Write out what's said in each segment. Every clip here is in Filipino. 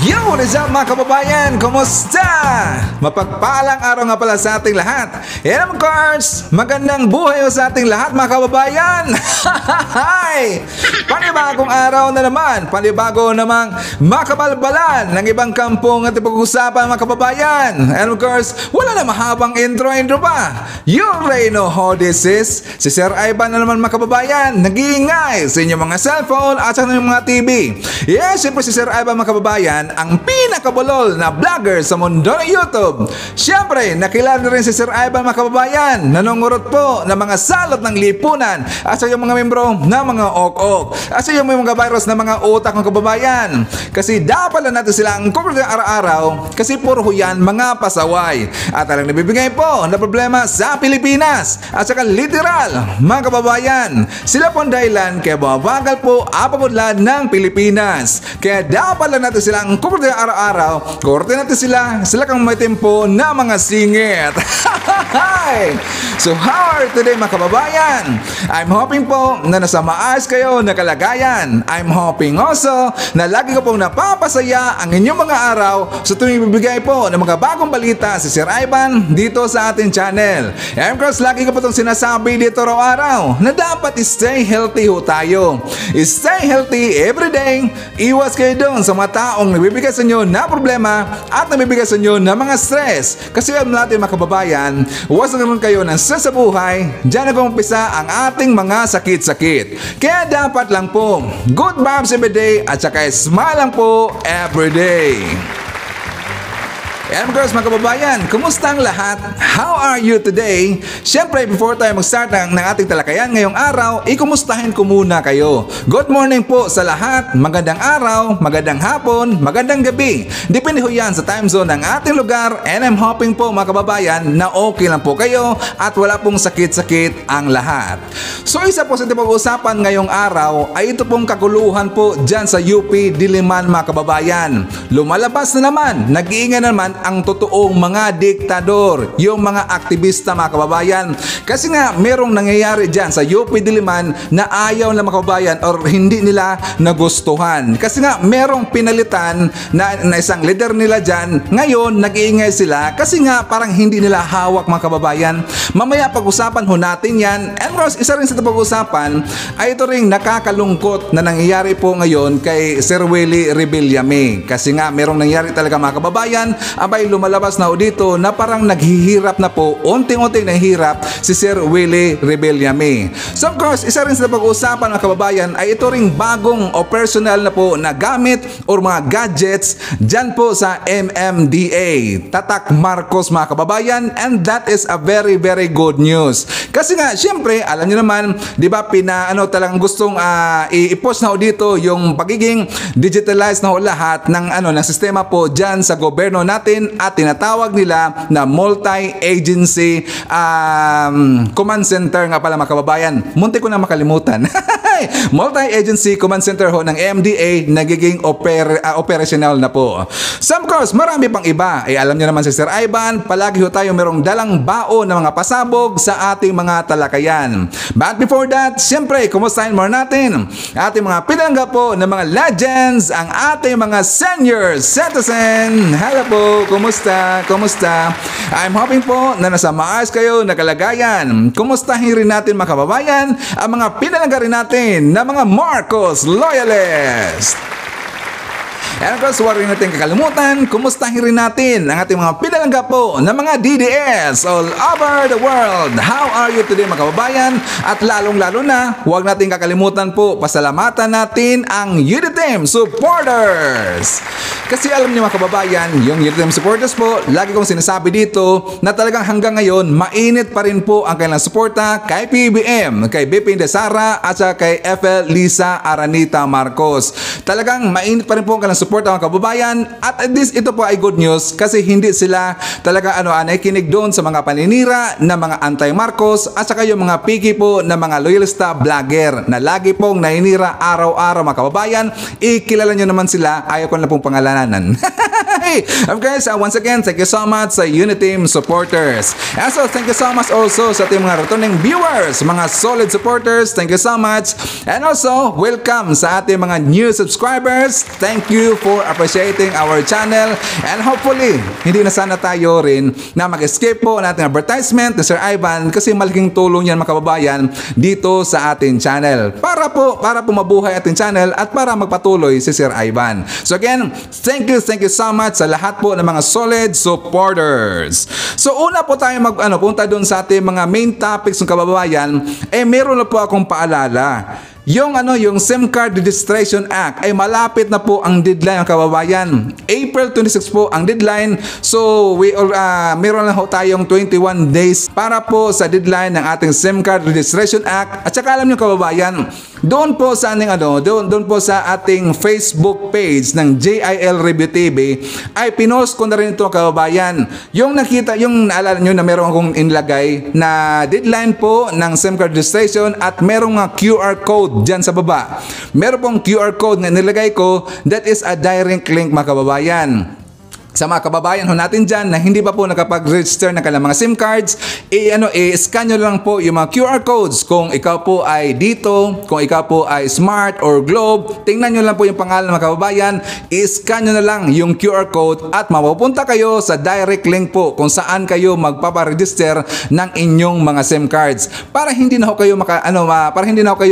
Yo, what is up mga kababayan? Kumusta? Mapagpalang araw nga pala sa ating lahat. And of course, magandang buhay sa ating lahat mga kababayan. Hi! Panibagong araw na naman. Panibago namang makabalbalan ng ibang kampong at pag-usapan mga kababayan. And of course, wala na mahabang intro pa. You already know how this is. Si Sir Ivan na naman mga kababayan, nag-iingay sa inyong mga cellphone at sa inyong mga TV. Yes, siyempre si Sir Ivan mga kababayan, ang pinakabulol na vlogger sa mundo ng YouTube. Siyempre, nakilala na rin si Sir Ivan mga kababayan, nanungurot po ng mga salot ng lipunan at sa iyong mga membro na mga ok-ok at sa iyong mga virus na mga utak mga kababayan. Kasi dapat lang natin sila ang cover ng araw-araw kasi puro yan mga pasaway at alang nabibigay po na problema sa Pilipinas at saka literal mga kababayan. Sila po ang dahilan kaya bumabagal po apabudlan ng Pilipinas. Kaya dapat lang natin sila ang cover ng araw-araw. Korte natin sila kang may tempo na mga singit. So how are you today mga kababayan? I'm hoping po na nasa maayos kayo na kalagayan. I'm hoping also na lagi ko pong napapasaya ang inyong mga araw sa tuwing bibigay po ng mga bagong balita si Sir Ivan dito sa ating channel. And of course, lagi ko po itong sinasabi dito araw-araw na dapat stay healthy ho tayo. Stay healthy everyday. Iwas kayo doon sa mga taong nagbibigay sa inyo na problema at nagbibigay sa inyo na mga stress. Kasi alam natin mga kababayan, huwag na kayo ng stress sa buhay, dyan nag-umpisa ang ating mga sakit-sakit. Kaya dapat lang po, good vibes everyday at saka smile lang po everyday. And of course mga kababayan, kumusta ang lahat? How are you today? Siyempre, before tayo mag-start ng ating talakayan ngayong araw, ikumustahin ko muna kayo. Good morning po sa lahat. Magandang araw, magandang hapon, magandang gabi. Depende ho yan sa time zone ng ating lugar. And I'm hoping po mga kababayan na okay lang po kayo at wala pong sakit-sakit ang lahat. So isa po sa pag-uusapan ngayong araw ay ito pong kaguluhan po dyan sa UP Diliman mga kababayan. Lumalabas na naman, nag-iingay na naman ang totoong mga diktador, yung mga aktivista mga kababayan. Kasi nga merong nangyayari dyan sa UP Diliman na ayaw na mga kababayan or hindi nila nagustuhan. Kasi nga merong pinalitan na isang leader nila dyan. Ngayon nag-iingay sila kasi nga parang hindi nila hawak mga kababayan. Mamaya pag-usapan ho natin yan. And of course, isa rin sa pag-usapan ay ito rin nakakalungkot na nangyayari po ngayon kay Sir Willie Rebillame. Kasi nga merong nangyayari talaga mga kababayan, abay lumalabas na o dito na parang naghihirap na po, unting-unting naghihirap si Sir Willie Rebillame. So of course, isa rin sa pag-uusapan mga kababayan ay ito ring bagong o personal na po na gamit or mga gadgets dyan po sa MMDA, Tatak Marcos mga kababayan, and that is a very very good news. Kasi nga, syempre, alam niyo naman, di ba, talagang gustong i-post na o dito yung pagiging digitalized na o lahat ng sistema po dyan sa gobyerno natin at tinatawag nila na multi-agency command center nga pala mga kababayan. Munti ko na makalimutan. Multi-agency command center ho ng MDA nagiging operational na po. So of course, marami pang iba. Alam niyo naman si Sir Ivan, palagi ho tayo merong dalang bao ng mga pasabog sa ating mga talakayan. But before that, siyempre, kumustahin muna natin ating mga pinangga po ng mga legends, ang ating mga senior citizen. Hello po, kumusta? I'm hoping po na nasa maayos kayo na kalagayan. Kumustahin rin natin mga kababayan ang mga pinalangga rin natin na mga Marcos loyalist. And of course, huwag rin natin kakalimutan, kumustahin rin natin ang ating mga pinalangga po ng mga DDS all over the world. How are you today mga kababayan? At lalong-lalo na, huwag natin kakalimutan po, pasalamatan natin ang UDTM supporters. Kasi alam niyo mga kababayan, yung UDTM supporters po, lagi kong sinasabi dito na talagang hanggang ngayon, mainit pa rin po ang kanilang suporta kay PBM, kay BP Indesara at sa kay FL Lisa Aranita Marcos. Talagang mainit pa rin po ang kanilang support mga kababayan, at at least ito po ay good news kasi hindi sila talaga nakikinig doon sa mga paninira na mga anti-Marcos at saka yung mga piki po na mga loyalista vlogger na lagi pong naninira araw-araw mga kababayan. Ikilala nyo naman sila, ayaw ko na pong pangalanan. Of course, once again, thank you so much sa Uniteam supporters. Also, thank you so much also sa ating mga returning viewers, mga solid supporters. Thank you so much. And also, welcome sa ating mga new subscribers. Thank you for appreciating our channel. And hopefully, hindi na sana tayo rin na mag-escape po natin advertisement ni Sir Ivan kasi malaking tulong yan mga kababayan dito sa ating channel. Para po mabuhay ating channel at para magpatuloy si Sir Ivan. So again, thank you so much sa lahat po ng mga solid supporters. So una po tayo punta doon sa ating mga main topics ng kababayan. Meron na po akong paalala. Yung SIM Card Registration Act ay malapit na po ang deadline ng kababayan. April 26 po ang deadline. So meron na ho tayong 21 days para po sa deadline ng ating SIM Card Registration Act. At saka alam niyo kababayan, doon po sa doon po sa ating Facebook page ng JIL Review TV ay pinost ko na rin ito kababayan. Yung naalala niyo na meron akong inlagay na deadline po ng SIM Card Registration at merong QR code dyan sa baba. Meron pong QR code na nilagay ko, that is a direct link mga kababayan. Sa mga kababayan ho natin dyan na hindi pa po nakapag-register ng kanilang mga SIM cards, scan nyo lang po yung mga QR codes. Kung ikaw po ay dito, kung ikaw po ay Smart or Globe, tingnan nyo lang po yung pangalan ng mga kababayan, scan nyo na lang yung QR code at mapupunta kayo sa direct link po kung saan kayo magpaparegister ng inyong mga SIM cards. Para hindi na ho kayo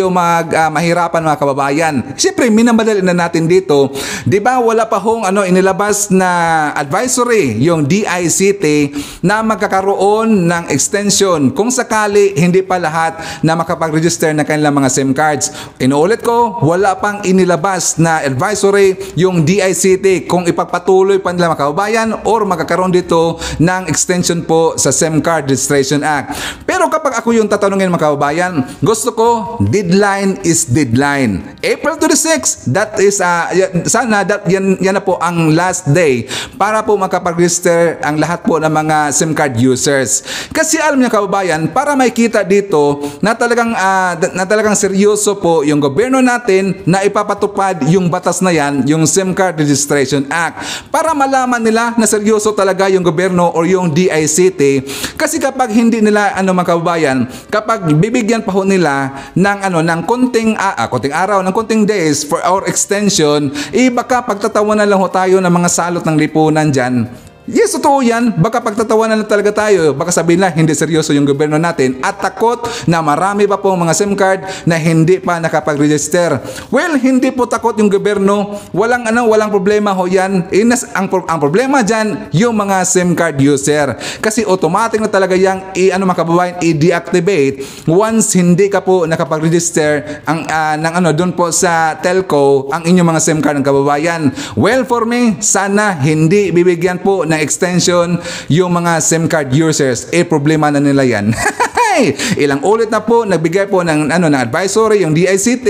mahirapan mga kababayan. Siyempre, minamadali na natin dito. 'Di ba wala pa hong inilabas na advisory yung DICT na magkakaroon ng extension kung sakali hindi pa lahat na makapag-register na kanilang mga SIM cards. Inuulit ko, wala pang inilabas na advisory yung DICT kung ipagpatuloy pa nila mga kababayan or magkakaroon dito ng extension po sa SIM Card Registration Act. Pero kapag ako yung tatanungin mga kababayan, gusto ko deadline is deadline. April 26, that is sana yan na po ang last day para po makapag-register ang lahat po ng mga SIM card users. Kasi alam niyo kababayan, para makita dito na talagang seryoso po yung gobyerno natin na ipapatupad yung batas na yan, yung SIM Card Registration Act. Para malaman nila na seryoso talaga yung gobyerno or yung DICT. Kasi kapag hindi nila mga kababayan, kapag bibigyan pa ho nila ng konting araw, ng konting days for our extension, baka pagtatawanan lang ho tayo ng mga salot ng lipunan dyan. Yes, totoo yan. Baka pagtatawanan na talaga tayo. Baka sabihin na hindi seryoso yung gobyerno natin at takot na marami pa pong mga SIM card na hindi pa nakapag-register. Well, hindi po takot yung gobyerno. Walang problema ho yan. Ang problema dyan, yung mga SIM card user. Kasi automatic na talaga yung i-deactivate once hindi ka po nakapag-register doon po sa telco ang inyong mga SIM card ng kababayan. Well, for me, sana hindi bibigyan po ng extension yung mga SIM card users. Problema na nila yan. Ilang ulit na po nagbigay po ng advisory yung DICT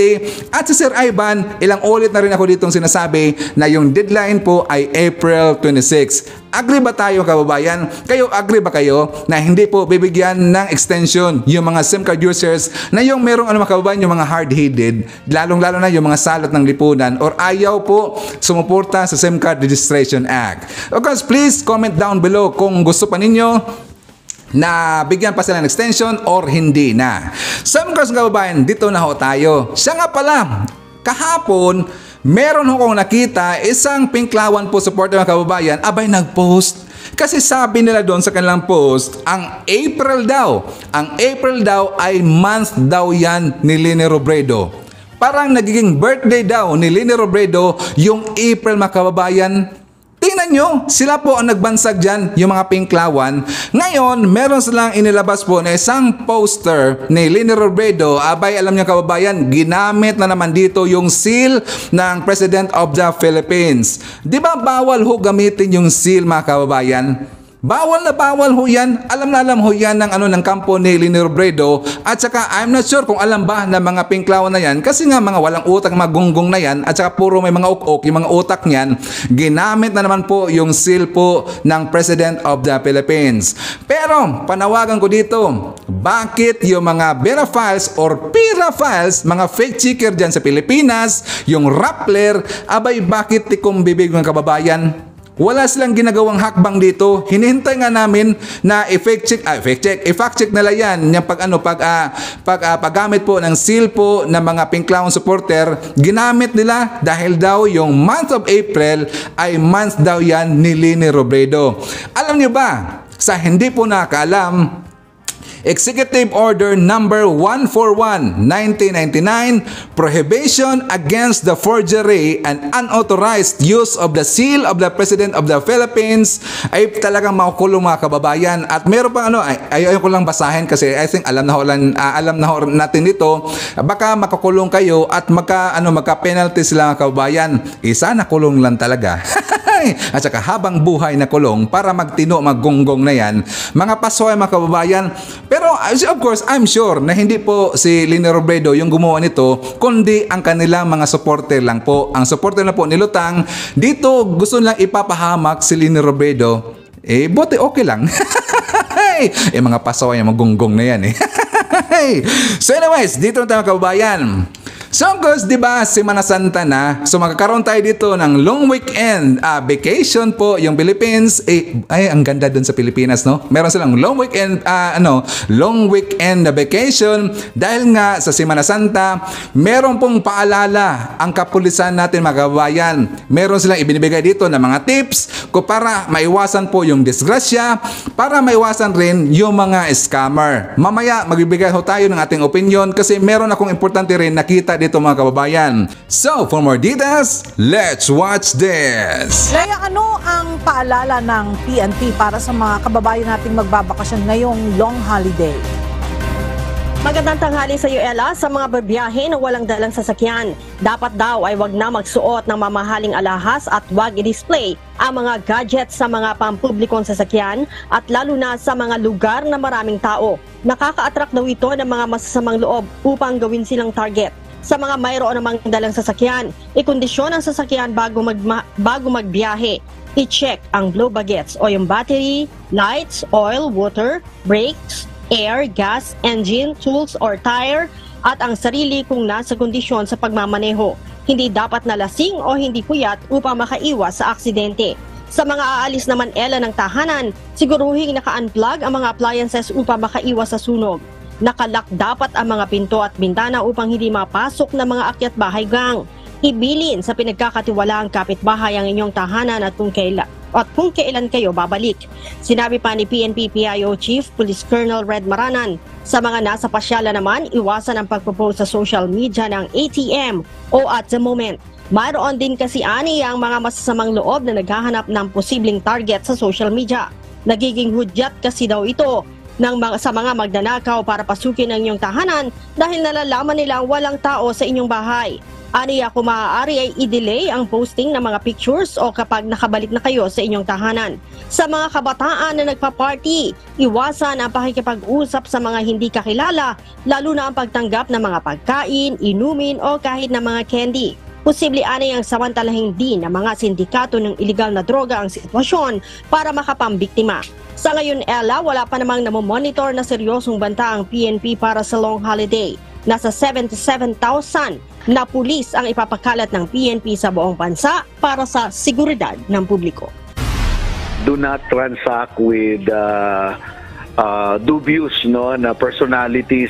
at si Sir Ivan, ilang ulit na rin ako ditong sinasabi na yung deadline po ay April 26. Agree ba tayo kababayan? Agree ba kayo na hindi po bibigyan ng extension yung mga SIM card users na yung merong kababayan, yung mga hard-headed, lalong-lalo na yung mga salot ng lipunan or ayaw po sumuporta sa SIM Card Registration Act? Of course, please comment down below kung gusto pa ninyo na bigyan pa sila ng extension or hindi na. So mga kababayan, dito na ho tayo. Siya nga pala, kahapon, meron akong nakita isang pinklawan po supporter mga kababayan, nag-post. Kasi sabi nila doon sa kanilang post, ang April daw ay month daw yan ni Leni Robredo. Parang nagiging birthday daw ni Leni Robredo yung April mga kababayan. Tingnan nyo, sila po ang nagbansag dyan, yung mga pinklawan. Ngayon, meron silang inilabas po na isang poster ni Leni Robredo. Alam nyo kababayan, ginamit na naman dito yung seal ng President of the Philippines. Di ba bawal ho gamitin yung seal mga kababayan? Bawal na bawal ho yan. Alam na alam ho yan ng kampo ni Leni Robredo. At saka I'm not sure kung alam ba ng mga pinklawan na yan. Kasi nga mga walang utak, mga gonggong na yan. At saka puro may mga ukok, yung mga utak niyan. Ginamit na naman po yung seal po ng President of the Philippines. Pero panawagan ko dito, bakit yung mga Vera files or Pira files, mga fake checker dyan sa Pilipinas, yung Rappler, bakit tikong bibig ng kababayan? wala silang ginagawang hakbang dito. Hinihintay nga namin na i-fact check nila yan. Yung paggamit po ng seal po ng mga Pink Clown supporter, ginamit nila dahil daw yung month of April ay month daw yan ni Leni Robredo. Alam niyo ba, sa hindi po nakakaalam, Executive Order Number 141, 1999, Prohibition against the forgery and unauthorized use of the seal of the President of the Philippines ay talagang makukulong mga kababayan. At meron pang ayaw ko lang basahin kasi I think alam na natin ito. Baka makakulong kayo at magka-penalty sila mga kababayan. Isa na kulong lang talaga. At saka habang buhay na kulong para maggonggong na yan, mga pasoy mga kababayan. Pero of course, I'm sure na hindi po si Leni Robredo yung gumawa nito, kundi ang kanilang mga supporter lang po. Ang supporter na po ni Lutang, dito gusto lang ipapahamak si Leni Robredo. Buti okay lang. Mga pasoy, magonggong na yan So anyways, dito na tayo mga kababayan. So, guys, di ba, Semana Santa na. So, magkakaroon tayo dito ng long weekend vacation po yung Philippines. Ay, ang ganda dun sa Pilipinas, no? Meron silang long weekend vacation dahil nga sa Semana Santa, meron pong paalala ang kapulisan natin mga kababayan. Meron silang ibinibigay dito ng mga tips para maiwasan po yung disgrasya, para maiwasan rin yung mga scammer. Mamaya, magbibigay ho tayo ng ating opinion kasi meron akong importante rin nakita dito mga kababayan. So, for more details, let's watch this! Leia, ano ang paalala ng PNP para sa mga kababayan nating magbabakasyon ngayong long holiday? Magandang tanghali sa iyo, Ella. Sa mga babiyahe na walang dalang sasakyan, dapat daw ay wag na magsuot ng mamahaling alahas at wag i-display ang mga gadgets sa mga pampublikong sasakyan at lalo na sa mga lugar na maraming tao. Nakaka-attract daw ito ng mga masasamang loob upang gawin silang target. Sa mga mayroon namang dalang sasakyan, ikondisyon ang sasakyan bago magbiyahe. I-check ang blow baggets o yung battery, lights, oil, water, brakes, air, gas, engine, tools or tire at ang sarili kung nasa kondisyon sa pagmamaneho. Hindi dapat na lasing o hindi puyat upang makaiwas sa aksidente. Sa mga aalis naman ng tahanan, siguruhing naka-unplug ang mga appliances upang makaiwas sa sunog. Nakalock dapat ang mga pinto at bintana upang hindi mapasok ng mga akyat bahay gang. Ibilin sa pinagkakatiwalaang kapitbahay ang inyong tahanan at kung kailan kayo babalik. Sinabi pa ni PNP PIO Chief Police Colonel Red Maranan. Sa mga nasa pasyala naman, iwasan ang pagpo-post sa social media ng ATM o at the moment. Mayroon din kasi ang mga masasamang loob na naghahanap ng posibleng target sa social media. Nagiging hudyat kasi daw ito sa mga magnanakaw para pasukin ang inyong tahanan dahil nalalaman nilang walang tao sa inyong bahay. Aniya kung maaari ay i-delay ang posting ng mga pictures o kapag nakabalik na kayo sa inyong tahanan. Sa mga kabataan na nagpa-party, iwasan ang pakikipag-usap sa mga hindi kakilala, lalo na ang pagtanggap ng mga pagkain, inumin o kahit ng mga candy. Posible ang samantalahin din ng mga sindikato ng iligal na droga ang sitwasyon para makapambiktima. Sa ngayon, Ella, wala pa namang namomonitor na seryosong banta ang PNP para sa long holiday. Nasa 77,000 na pulis ang ipapakalat ng PNP sa buong bansa para sa seguridad ng publiko. Do not transact with dubious na personalities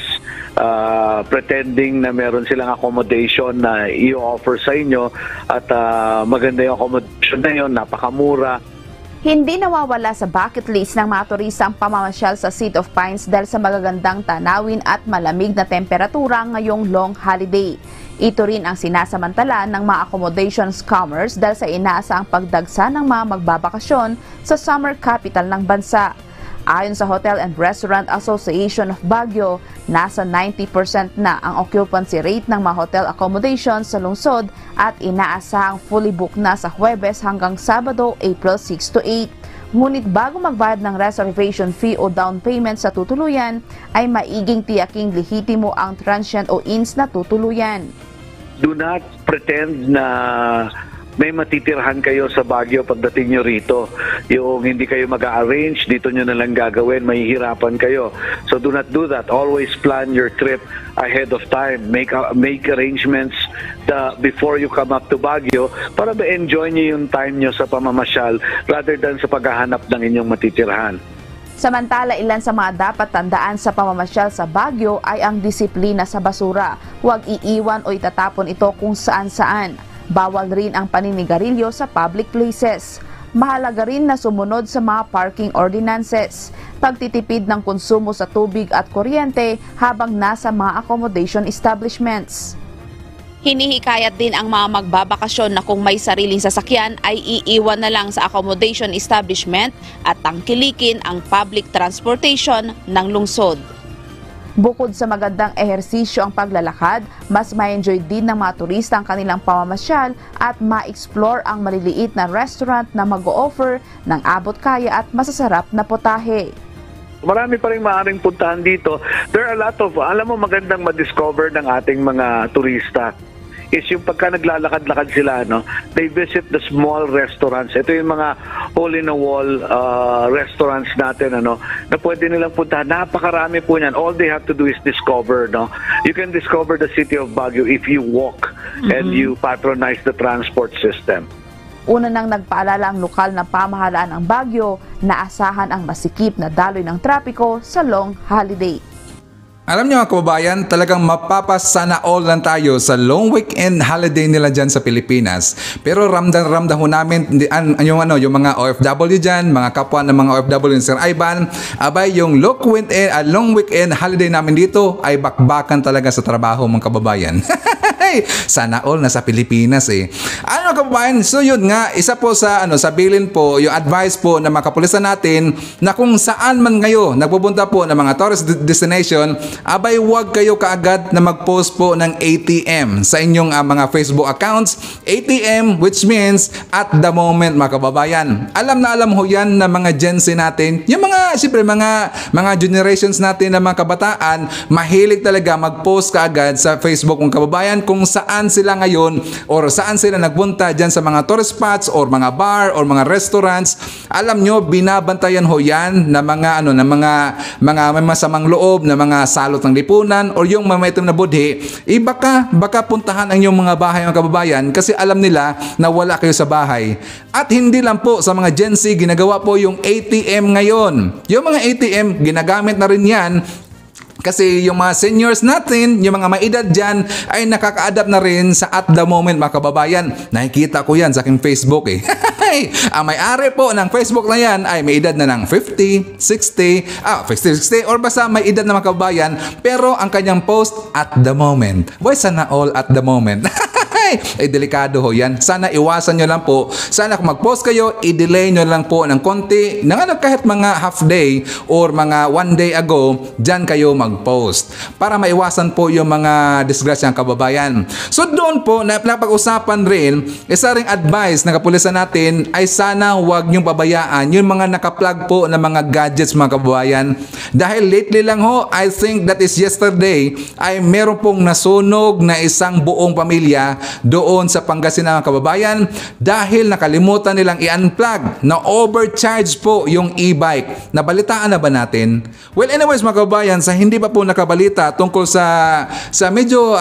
pretending na meron silang accommodation na i-offer sa inyo at maganda yung accommodation na yun, napakamura. Hindi nawawala sa bucket list ng mga turista ang pamamasyal sa City of Pines dahil sa magagandang tanawin at malamig na temperatura ngayong long holiday. Ito rin ang sinasamantala ng mga accommodation scammers dahil sa inaasang pagdagsa ng mga magbabakasyon sa summer capital ng bansa. Ayon sa Hotel and Restaurant Association of Baguio, nasa 90% na ang occupancy rate ng mga hotel accommodations sa lungsod at inaasahang fully booked na sa Huwebes hanggang Sabado, April 6 to 8. Ngunit bago magbayad ng reservation fee o down payment sa tutuluyan, ay maiging tiyaking lehitimo ang transient o ins na tutuluyan. Do not pretend na may matitirhan kayo sa Baguio pagdating nyo rito. Yung hindi kayo mag-arrange, dito nyo na lang gagawin, mahihirapan kayo. So do not do that. Always plan your trip ahead of time. Make arrangements before you come up to Baguio para ma-enjoy nyo yung time nyo sa pamamasyal rather than sa paghahanap ng inyong matitirhan. Samantala, ilan sa mga dapat tandaan sa pamamasyal sa Baguio ay ang disiplina sa basura. Huwag iiwan o itatapon ito kung saan-saan. Bawal rin ang paninigarilyo sa public places. Mahalaga rin na sumunod sa mga parking ordinances. Pagtitipid ng konsumo sa tubig at kuryente habang nasa mga accommodation establishments. Hinihikayat din ang mga magbabakasyon na kung may sariling sasakyan ay iiwan na lang sa accommodation establishment at tangkilikin ang public transportation ng lungsod. Bukod sa magandang ehersisyo ang paglalakad, mas ma-enjoy din ng mga turista ang kanilang pamamasyal at ma-explore ang maliliit na restaurant na mag-o-offer ng abot-kaya at masasarap na potahe. Marami pa rin maaaring puntahan dito. There are a lot of, alam mo, magandang ma-discover ng ating mga turista is yung pagka naglalakad-lakad sila, no, they visit the small restaurants. Ito yung mga hole-in-a-wall restaurants natin, ano, na pwede nilang puntahan. Napakarami po niyan. All they have to do is discover, no. You can discover the city of Baguio if you walk and you patronize the transport system. Una nang nagpaalala ang lokal na pamahalaan ng Baguio na asahan ang masikip na daloy ng trapiko sa long holiday. Alam niyo mga kababayan, talagang mapapasana all lang tayo sa long weekend holiday nila dyan sa Pilipinas. Pero ramdam ho namin yung mga OFW dyan, mga kapwa ng mga OFW ni Sir Ivan, abay yung long weekend holiday namin dito ay bakbakan talaga sa trabaho mga kababayan. Sana all nasa Pilipinas eh. Ano kababayan, so yun nga, isa po sa sabilin po, yung advice po ng mga kapulisan natin na kung saan man ngayon nagpupunta po ng mga tourist destination, abay huwag kayo kaagad na mag-post po ng ATM sa inyong mga Facebook accounts. ATM, which means at the moment mga kababayan. Alam na alam ho yan na mga Gen Z natin, yung mga, siyempre mga generations natin na mga kabataan, mahilig talaga mag-post kaagad sa Facebook mga kababayan kung saan sila ngayon or saan sila nagpunta dyan sa mga tourist spots or mga bar or mga restaurants. Alam nyo, binabantayan ho yan na mga may masamang loob na mga salot ng lipunan or yung mamaitim na budhi. Baka puntahan ang inyong mga bahay mga kababayan kasi alam nila na wala kayo sa bahay. At hindi lang po sa mga Gen Z, ginagawa po yung ATM ngayon. Yung mga ATM, ginagamit na rin yan. Kasi yung mga seniors natin, yung mga maedad dyan, ay nakaka-adapt na rin sa at the moment mga kababayan. Nakikita ko yan sa aking Facebook eh. Ang may-ari po ng Facebook na yan ay may edad na ng 50, 60, or basta may edad na mga kababayan. Pero ang kanyang post, at the moment. Boy, sana all at the moment. Ay delikado ho yan. Sana iwasan nyo lang po. Sana kung mag-post kayo, i-delay nyo lang po ng konti. Kahit mga half day or mga 1 day ago, dyan kayo mag-post. Para maiwasan po yung mga disgrasyang kababayan. So doon po, napag-usapan rin, isa ring advice ng kapulisan natin ay sana huwag nyong pabayaan yung mga nakaplug po na mga gadgets mga kababayan. Dahil lately lang ho, I think that is yesterday, ay meron pong nasunog na isang buong pamilya doon sa Pangasinan kababayan dahil nakalimutan nilang i-unplug na overcharge po yung e-bike. Nabalitaan na ba natin? Well, anyways mga kababayan, sa hindi pa po nakabalita tungkol sa medyo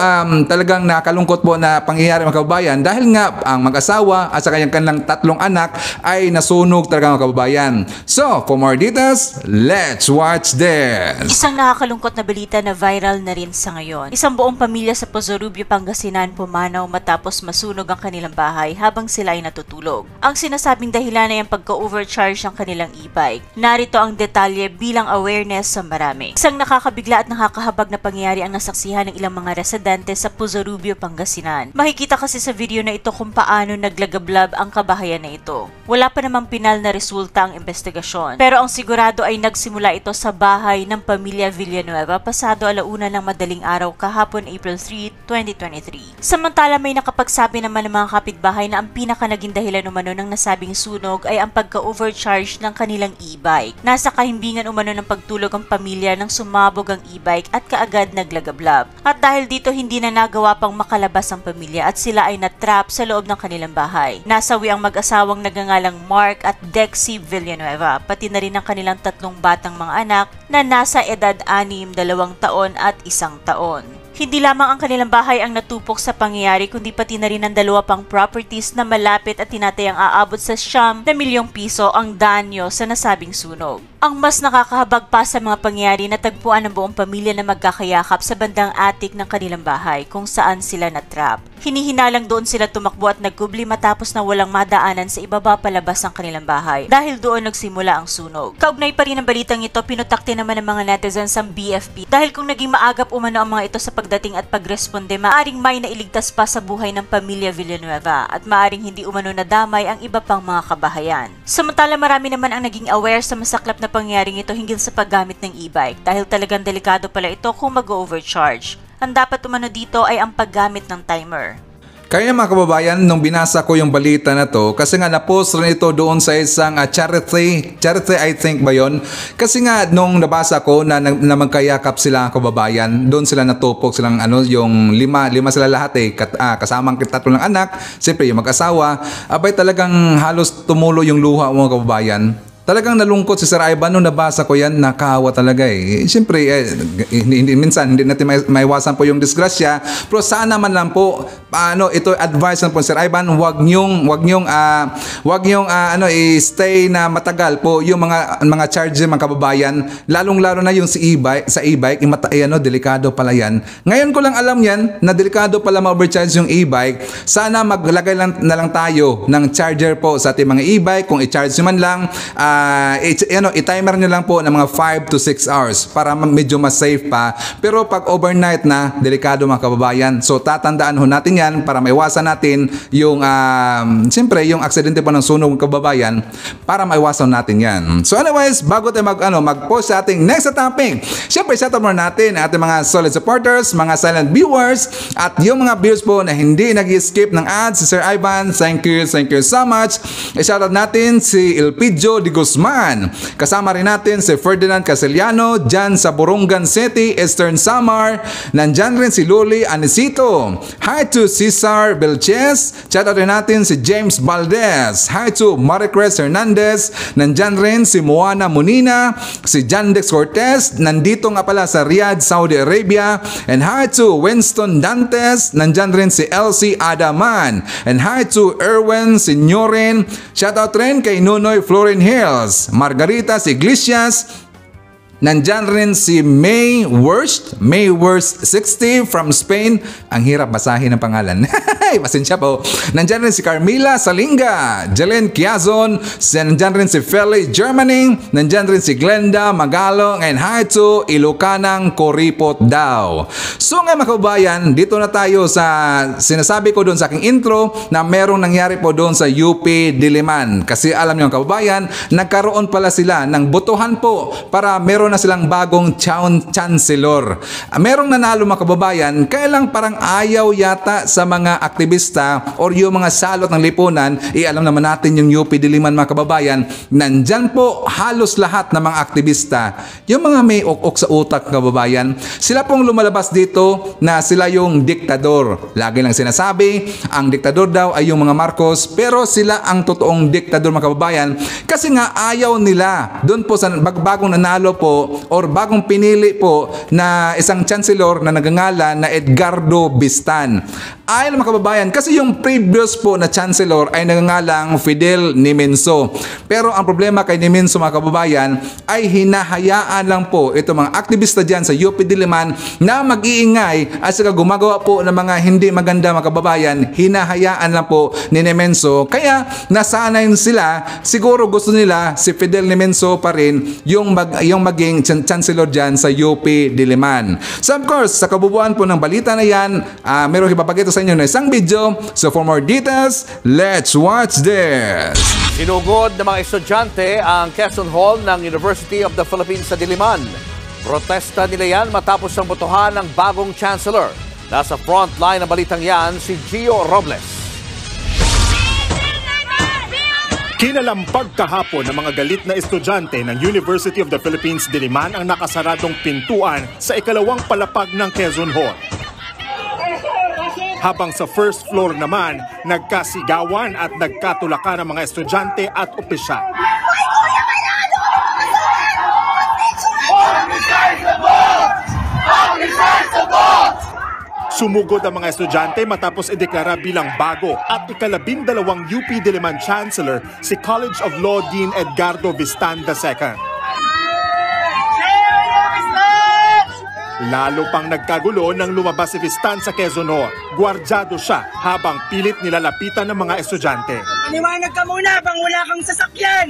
talagang nakalungkot po na pangyayari mga kababayan dahil nga ang mag-asawa at sa kanilang 3 anak ay nasunog talaga mga kababayan. So, for more details, let's watch this. Isang nakakalungkot na balita na viral na rin sa ngayon. Isang buong pamilya sa Pozorubio, Pangasinan pumanaw matapos masunog ang kanilang bahay habang sila ay natutulog. Ang sinasabing dahilan ay ang pagka-overcharge ng kanilang e-bike. Narito ang detalye bilang awareness sa marami. Isang nakakabigla at nakakahabag na pangyayari ang nasaksihan ng ilang mga residente sa Pozorubio, Pangasinan. Makikita kasi sa video na ito kung paano naglagablab ang kabahayan na ito. Wala pa namang pinal na resulta ang investigasyon. Pero ang sigurado ay nagsimula ito sa bahay ng pamilya Villanueva pasado 1:00 ng madaling araw kahapon April 3, 2023. Samantala may nakapagsabi naman ng mga kapitbahay na ang pinaka naging dahilan umano ng nasabing sunog ay ang pagka-overcharge ng kanilang e-bike. Nasa kahimbingan umano ng pagtulog ang pamilya nang sumabog ang e-bike at kaagad naglagablab. At dahil dito hindi na nagawa pang makalabas ang pamilya at sila ay natrap sa loob ng kanilang bahay. Nasawi ang mag-asawang nagangalang Mark at Dexy Villanueva, pati na rin ang kanilang 3 batang mga anak na nasa edad 6, 2 taon at 1 taon. Hindi lamang ang kanilang bahay ang natupok sa pangyayari kundi pati na rin ang 2 pang properties na malapit at tinatayang aabot sa 9 milyong piso ang danyo sa nasabing sunog. Ang mas nakakahabag pa sa mga pangyayari na tagpuan ng buong pamilya na magkakayakap sa bandang attic ng kanilang bahay kung saan sila natrap. Hinihinalang doon sila tumakbo at nagkubli matapos na walang madaanan sa ibaba palabas ng kanilang bahay dahil doon nagsimula ang sunog. Kaugnay pa rin ang balitang ito, pinutakte naman ng mga netizens ang BFP dahil kung naging maagap umano ang mga ito sa pagdating at pagresponde, maaring may nailigtas pa sa buhay ng pamilya Villanueva at maaring hindi umano nadamay ang iba pang mga kabahayan. Samantala marami naman ang naging aware sa masaklap na pangyaring ito hinggil sa paggamit ng e-bike dahil talagang delikado pala ito kung mag-overcharge. Ang dapat umano dito ay ang paggamit ng timer. Kaya mga kababayan, nung binasa ko yung balita na to, kasi nga na-post rin ito doon sa isang charity I think ba yun? Kasi nga nung nabasa ko na magkayakap sila kababayan, doon sila natupok silang yung lima sila lahat kasamang 3 ng anak, siyempre yung mag-asawa, abay talagang halos tumulo yung luha mga kababayan. Talagang nalungkot si Sir Ivan nung nabasa ko yan, nakahawa talaga eh. Siyempre, minsan hindi natin maiwasan po yung disgrasya, pero sana man lang po, ito advice lang po Sir Ivan, wag niyong i-stay na matagal po yung mga charger mga kababayan, lalong-lalo na yung sa e-bike, delikado pala yan. Ngayon ko lang alam yan, na delikado pala ma-overcharge yung e-bike. Sana maglagay na lang tayo ng charger po sa ating mga e-bike, kung i-charge nyo man lang, i-timer nyo lang po ng mga 5 to 6 hours para medyo mas safe pa. Pero pag overnight na, delikado mga kababayan. So tatandaan ho natin yan para maiwasan natin yung siyempre yung aksidente pa ng sunog mga kababayan, para maiwasan natin yan. So anyways, bago tayo mag-post sa ating next topic, siyempre shout out muna natin ating mga solid supporters, mga silent viewers, at yung mga viewers po na hindi nag-skip ng ads. Si Sir Ivan, thank you so much. I-shout out natin si Elpidio de Guzman. Kasama rin natin si Ferdinand Casiliano dyan sa Borongan City, Eastern Samar. Nandyan rin si Luli Anisito. Hi to Cesar Belches. Shout out rin natin si James Valdez. Hi to Maricres Hernandez. Nandyan rin si Moana Munina. Si Jandex Cortez. Nandito nga pala sa Riyadh, Saudi Arabia. And hi to Winston Dantes. Nandyan rin si Elsie Adaman. And hi to Erwin Signorin. Shout out rin kay Nunoy Florin Hill. Margarita Iglesias. Nandyan rin si May Worst 60 from Spain. Ang hirap basahin ng pangalan. Pasensya po. Nandyan rin si Carmila Salinga, Jelen Quiazon. Nandyan rin si Feli Germany. Nandyan rin si Glenda Magalong. And hi to Ilocanang Koripot daw. So nga mga kababayan, dito na tayo sa sinasabi ko doon sa aking intro na merong nangyari po doon sa UP Diliman. Kasi alam niyo mga kababayan, nagkaroon pala sila ng botohan po para meron na silang bagong chancellor. Merong nanalo mga kababayan, kaya lang parang ayaw yata sa mga aktivista or yung mga salot ng lipunan. Alam naman natin yung UP Diliman mga kababayan, nandyan po halos lahat ng mga aktivista. Yung mga may ok-ok sa utak kababayan, sila pong lumalabas dito na sila yung diktador. Lagi lang sinasabi, ang diktador daw ay yung mga Marcos, pero sila ang totoong diktador mga kababayan. Kasi nga ayaw nila doon po sa bagong nanalo po or bagong pinili po na isang chancellor na nagangalan na Edgardo Bistan. Ayon mga kababayan, kasi yung previous po na chancellor ay nagangalang Fidel Nimenso. Pero ang problema kay Nimenso mga kababayan ay hinahayaan lang po ito mga aktivista dyan sa UP Diliman na mag-iingay at saka gumagawa po ng mga hindi maganda mga kababayan. Hinahayaan lang po ni Nimenso. Kaya nasanay sila, siguro gusto nila si Fidel Nimenso pa rin yung maging chancellor dyan sa UP Diliman. So of course, sa kabubuan po ng balita na yan, meron ipapakita sa inyo na isang video. So for more details, let's watch this. Sinugod ng mga estudyante ang Quezon Hall ng University of the Philippines sa Diliman. Protesta nila yan matapos ang botohan ng bagong chancellor. Nasa front line ng balitang yan si Gio Robles. Kinalampag kahapon ng mga galit na estudyante ng University of the Philippines Diliman ang nakasaradong pintuan sa ikalawang palapag ng Quezon Hall. Habang sa first floor naman, nagkasigawan at nagkatulakan ng mga estudyante at opisyal. Sumugod ang mga estudyante matapos ideklara bilang bago at ika-12 UP Diliman Chancellor si College of Law Dean Edgardo Vistan II. Lalo pang nagkagulo nang lumabas si Vistan sa Quezon Hall. Gwardyado siya habang pilit nilalapitan ng mga estudyante. Paniwanag ka muna bang wala kang sasakyan!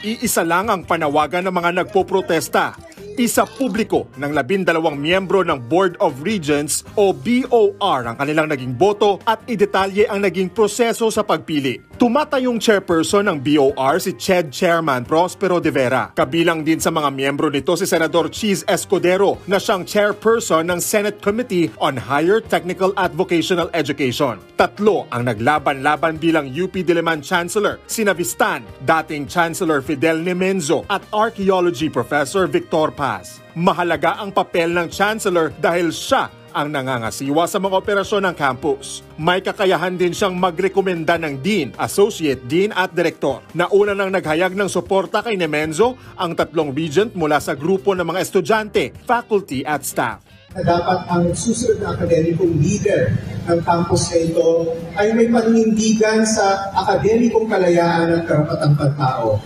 Iisa lang ang panawagan ng mga nagpoprotesta. Isa publiko ng 12 miyembro ng Board of Regents o BOR ang kanilang naging boto at idetalye ang naging proseso sa pagpili. Tumatayong chairperson ng BOR si CHED Chairman Prospero de Vera. Kabilang din sa mga miyembro nito si Senador Cheese Escudero na siyang chairperson ng Senate Committee on Higher Technical at Vocational Education. Tatlo ang naglaban-laban bilang UP Diliman Chancellor, sina Vistan, dating Chancellor Fidel Nemenzo at Archaeology Professor Victor Paz. Mahalaga ang papel ng Chancellor dahil siya ang nangangasiwa sa mga operasyon ng campus. May kakayahan din siyang magrekomenda ng Dean, Associate Dean at Direktor. Nauna nang naghayag ng suporta kay Nemenzo ang 3 regent mula sa grupo ng mga estudyante, faculty at staff. Dapat ang susunod na akademikong leader ng campus na ito ay may paninindigan sa akademikong kalayaan at karapatang pagtao.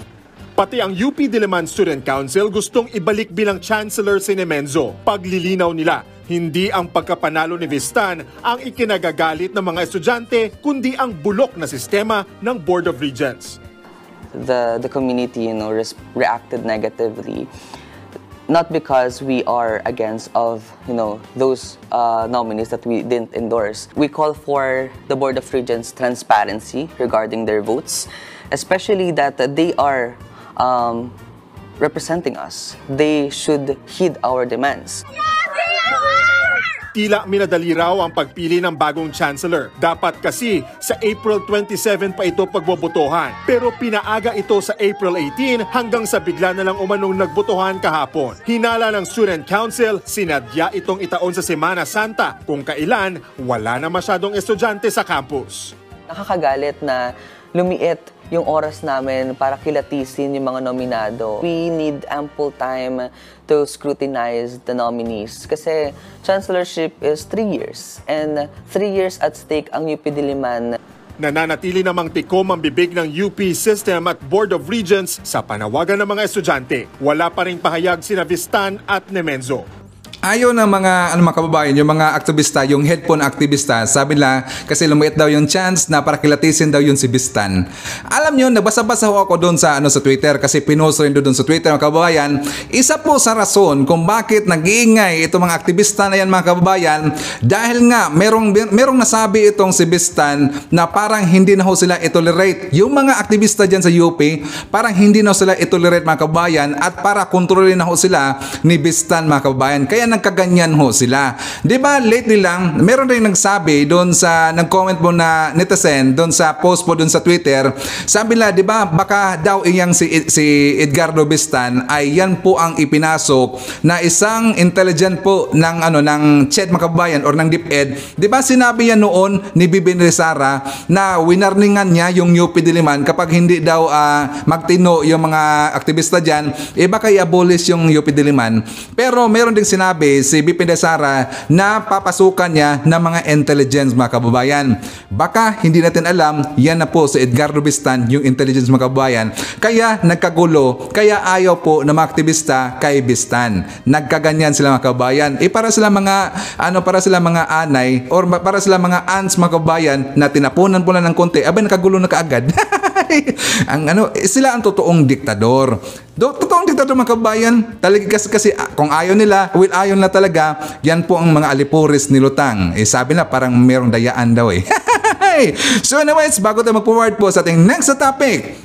Pati ang UP Diliman Student Council gustong ibalik bilang Chancellor si Nemenzo. Paglilinaw nila, hindi ang pagkapanalo ni Vistan ang ikinagagalit ng mga estudyante, kundi ang bulok na sistema ng Board of Regents. The community, reacted negatively. Not because we are against of, those nominees that we didn't endorse. We call for the Board of Regents transparency regarding their votes, especially that they are representing us. They should heed our demands. Tila minadali raw ang pagpili ng bagong chancellor. Dapat kasi sa April 27 pa ito pagbobotohan. Pero pinaaga ito sa April 18 hanggang sa bigla na lang umanong nagbotohan kahapon. Hinala ng Student Council, sinadya itong itaon sa Semana Santa kung kailan wala na masyadong estudyante sa campus. Nakakagalit na lumiit yung oras namin para kilatisin yung mga nominado. We need ample time to scrutinize the nominees kasi chancellorship is 3 years and 3 years at stake ang UP Diliman. Nananatili namang tikom ang bibig ng UP System at Board of Regents sa panawagan ng mga estudyante. Wala pa ring pahayag sina Vistan at Nemenzo. Ayaw ng mga kababayan, yung mga aktivista, yung headphone aktivista, sabi nila kasi lumiit daw yung chance na para kilatisin daw yun si Vistan. Alam nyo, nabasa-basa ako doon sa Twitter kasi pinost rin doon sa Twitter mga kababayan. Isa po sa rason kung bakit nag-iingay itong mga aktivista na yan mga kababayan dahil nga merong nasabi itong si Vistan na parang hindi na ho sila itolerate. Yung mga aktivista dyan sa UP, parang hindi na ho sila itolerate mga kababayan at para kontrolin na ho sila ni Vistan mga kababayan. Kaya nagkaganyan ho sila. 'Di ba lately lang, meron rin nagsabi doon sa nag-comment mo na netizen doon sa post po doon sa Twitter. Sabi nila, 'di ba, baka daw iyang si Edgardo Vistan ay yan po ang ipinasok na isang intelligent po ng ng CHED makabayan or ng DepEd. 'Di ba sinabi yan noon ni Bibi Sara na winarningan niya yung UP Diliman kapag hindi daw magtino yung mga aktivista diyan, baka i-abolish yung UP Diliman. Pero meron ding sinabi si BP Sara na papasukan niya ng mga intelligence mga kababayan. Baka hindi natin alam, yan na po si Edgardo Vistan, yung intelligence mga kababayan. Kaya nagkagulo, kaya ayaw po ng mga aktivista kay Vistan. Nagkaganyan sila mga kababayan. Para sila mga anay or para sila mga ants mga kababayan na tinapunan po na ng konti, abay nakagulo na kaagad. Sila ang totoong diktador. Totoong diktador mga kababayan. Talaga kasi kung ayaw nila, ayaw na talaga, yan po ang mga alipuris ni Lutang. Sabi na parang merong dayaan daw . So anyways, bago tayo mag-forward po sa ating next topic,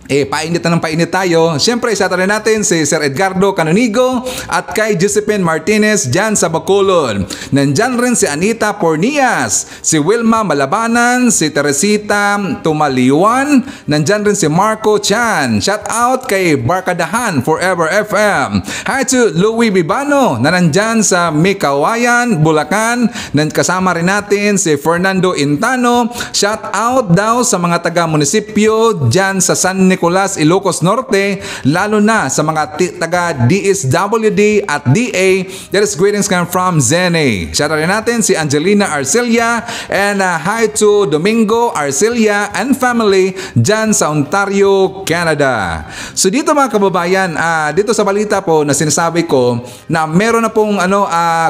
painit na ng painit tayo. Siyempre, isa rin natin si Sir Edgardo Canonigo at kay Josephine Martinez dyan sa Bacolod. Nandyan rin si Anita Pornias, si Wilma Malabanan, si Teresita Tumaliwan, nandyan rin si Marco Chan. Shout out kay Barkadahan Forever FM. Hi to Louie Bibano na nandyan sa Mikawayan, Bulacan. Kasama rin natin si Fernando Intano. Shout out daw sa mga taga-munisipyo dyan sa San Nicolas, Ilocos Norte, lalo na sa mga taga DSWD at DA. There is greetings come from Zene. Shout out rin natin si Angelina Arcelia and hi to Domingo Arcelia and family dyan sa Ontario, Canada. So dito mga kababayan, dito sa balita po na sinasabi ko na meron na pong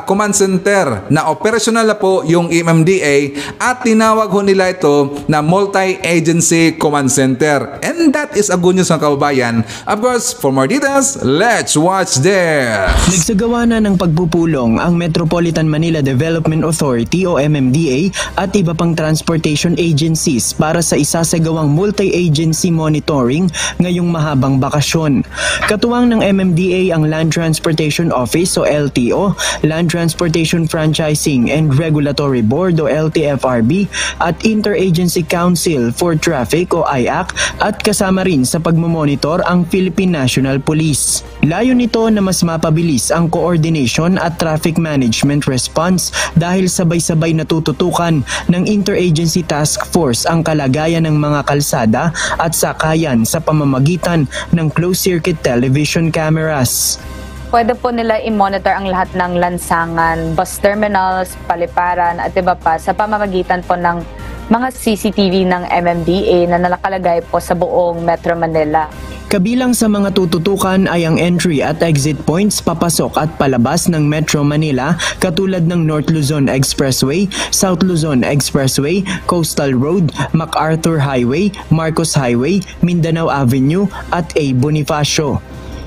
command center na operational na po yung MMDA at tinawag ho nila ito na multi-agency command center. And that is a good news mga kababayan. Of course, for more details, let's watch there. Nagsagawa na ng pagpupulong ang Metropolitan Manila Development Authority o MMDA at iba pang transportation agencies para sa isasagawang multi-agency monitoring ngayong mahabang bakasyon. Katuwang ng MMDA ang Land Transportation Office o LTO, Land Transportation Franchising and Regulatory Board o LTFRB at Interagency Council for Traffic o IAC at kasama rin sa pagmamonitor ang Philippine National Police. Layo nito na mas mapabilis ang coordination at traffic management response dahil sabay-sabay natututukan ng Interagency Task Force ang kalagayan ng mga kalsada at sakayan sa pamamagitan ng closed-circuit television cameras. Pwede po nila i-monitor ang lahat ng lansangan, bus terminals, paliparan at iba pa sa pamamagitan po ng mga CCTV ng MMDA na nakalagay po sa buong Metro Manila. Kabilang sa mga tututukan ay ang entry at exit points papasok at palabas ng Metro Manila katulad ng North Luzon Expressway, South Luzon Expressway, Coastal Road, MacArthur Highway, Marcos Highway, Mindanao Avenue at A. Bonifacio.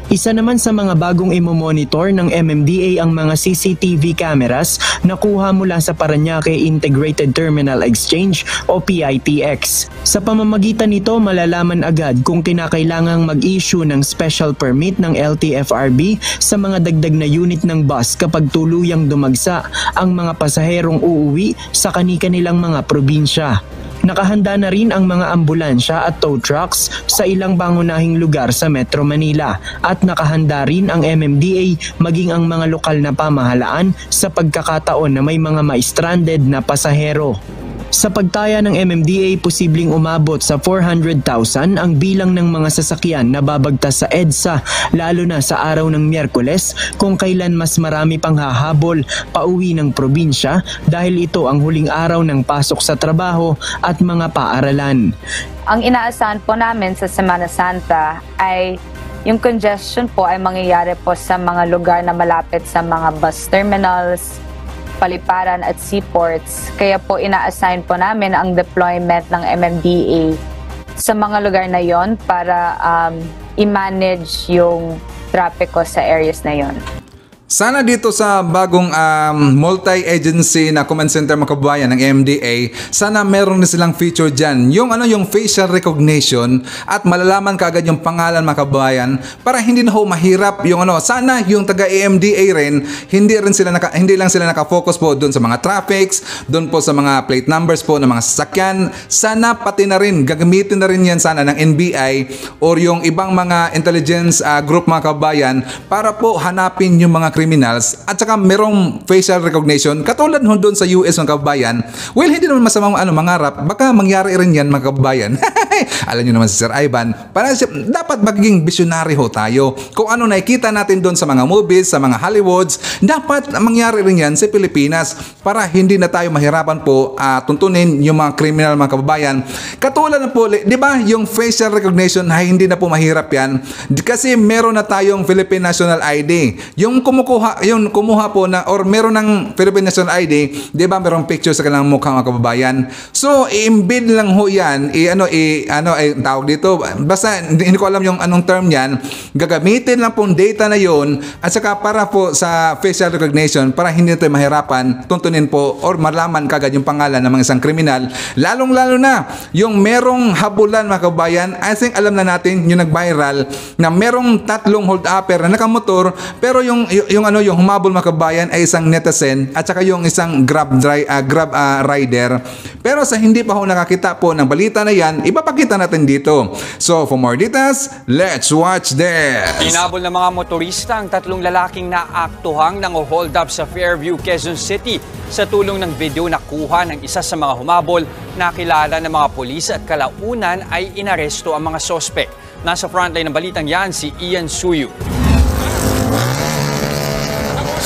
Isa naman sa mga bagong imomonitor ng MMDA ang mga CCTV cameras na kuha mula sa Parañaque Integrated Terminal Exchange o PITX. Sa pamamagitan nito, malalaman agad kung kinakailangang mag-issue ng special permit ng LTFRB sa mga dagdag na unit ng bus kapag tuluyang dumagsa ang mga pasaherong uuwi sa kani-kanilang mga probinsya. Nakahanda na rin ang mga ambulansya at tow trucks sa ilang pangunahing lugar sa Metro Manila at nakahanda rin ang MMDA maging ang mga lokal na pamahalaan sa pagkakataon na may mga ma-stranded na pasahero. Sa pagtaya ng MMDA, posibleng umabot sa 400,000 ang bilang ng mga sasakyan na babagtas sa EDSA lalo na sa araw ng Miyerkules kung kailan mas marami pang hahabol pauwi ng probinsya dahil ito ang huling araw ng pasok sa trabaho at mga paaralan. Ang inaasahan po namin sa Semana Santa ay yung congestion po ay mangyayari po sa mga lugar na malapit sa mga bus terminals, paliparan at seaports. Kaya po ina-assign po namin ang deployment ng MMDA sa mga lugar na yon para i-manage yung trapiko sa areas na yon. Sana dito sa bagong multi-agency na command center mga kababayan ng MMDA, sana meron na silang feature dyan. Yung facial recognition at malalaman kaagad yung pangalan mga kababayan para hindi na mahirap yung sana yung taga-MMDA rin, hindi lang sila naka-focus po doon sa mga traffics, doon po sa mga plate numbers po ng mga sasakyan. Sana pati na rin, gagamitin na rin yan sana ng NBI or yung ibang mga intelligence group mga kababayan para po hanapin yung mga criminals at saka merong facial recognition katulad ho doon sa US mga kababayan. Well, hindi naman masamang mangarap, baka mangyari rin yan mga kababayan. Alam nyo naman si Sir Ivan, dapat magiging visionary ho tayo. Kung ano nakikita natin doon sa mga movies, sa mga Hollywoods, dapat mangyari rin yan sa Pilipinas para hindi na tayo mahirapan po tuntunin yung mga criminal mga kababayan. Katulad na po, di ba, yung facial recognition ay hindi na po mahirap yan kasi meron na tayong Philippine National ID. Yung kumuha po na or meron ng Philippine National ID, di ba, merong picture sa kanilang mukha mga kababayan. So, i-embed lang ho yan, ay tawag dito, basta hindi ko alam yung anong term niyan, gagamitin lang pong data na yon at saka para po sa facial recognition para hindi tayo mahirapan tuntunin po or malaman kagad yung pangalan ng mga isang kriminal, lalong-lalo na yung merong habulan mga kabayan. I think alam na natin yung nag-viral na merong 3 hold-upper na nakamotor pero yung humabol mga kabayan ay isang netizen at saka yung isang grab rider. Pero sa hindi pa ho nakakita po ng balita na yan, ipapakita natin dito. So for more details, let's watch this. Hinabol ng mga motorista ang 3 lalaking naaktuhang nang-hold up sa Fairview, Quezon City. Sa tulong ng video na kuha ng isa sa mga humabol, nakilala ng mga pulis at kalaunan ay inaresto ang mga sospek. Nasa frontline ng balitang yan si Ian Suyu.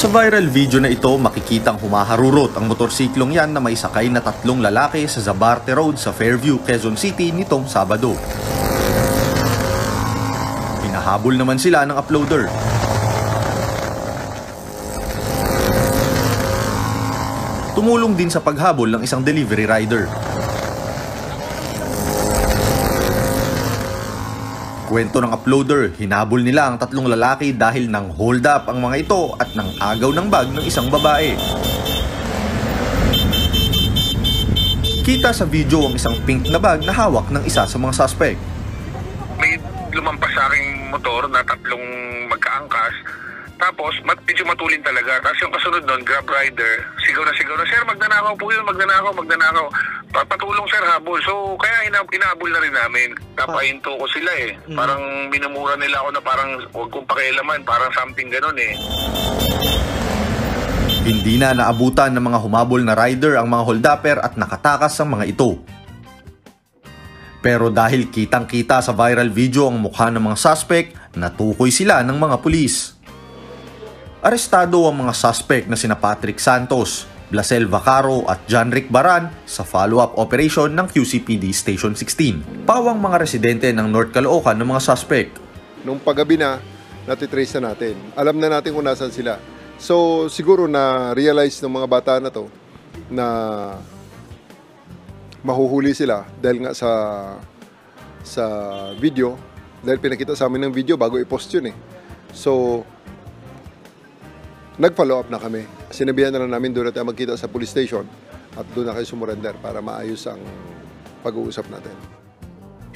Sa viral video na ito, makikitang humaharurot ang motorsiklong yan na may sakay na 3 lalaki sa Zabarte Road sa Fairview, Quezon City nitong Sabado. Hinahabol naman sila ng uploader. Tumulong din sa paghabol ng isang delivery rider. Kwento ng uploader, hinabol nila ang 3 lalaki dahil nang hold up ang mga ito at nang agaw ng bag ng isang babae. Kita sa video ang isang pink na bag na hawak ng isa sa mga suspect. May lumampas sa aking motor na 3 magkaangkas. Tapos, medyo matulin talaga. Tapos yung kasunod nun, grab rider, sigaw na, sir, magnanakaw po yun, magnanakaw. Patulong, sir, habol. So, kaya hinabol na rin namin. Napahinto ko sila eh. Parang minumura nila ako na parang huwag kong pakialaman, parang something ganun eh. Hindi na naabutan ng mga humabol na rider ang mga hold-upper at nakatakas ang mga ito. Pero dahil kitang-kita sa viral video ang mukha ng mga suspect, natukoy sila ng mga pulis. Arestado ang mga suspect na sina Patrick Santos, Blasel Vacaro at John Rick Baran sa follow-up operation ng QCPD Station 16. Pawang mga residente ng North Caloocan ng mga suspect. Nung paggabi na, natitrace na natin. Alam na natin kung nasan sila. So siguro na-realize ng mga bata na to na mahuhuli sila dahil nga sa video. Dahil pinakita sa amin ng video bago i-post yun eh. So nag-follow up na kami. Sinabihan na lang namin doon na tayo magkita sa police station at doon na kayo sumurrender para maayos ang pag-uusap natin.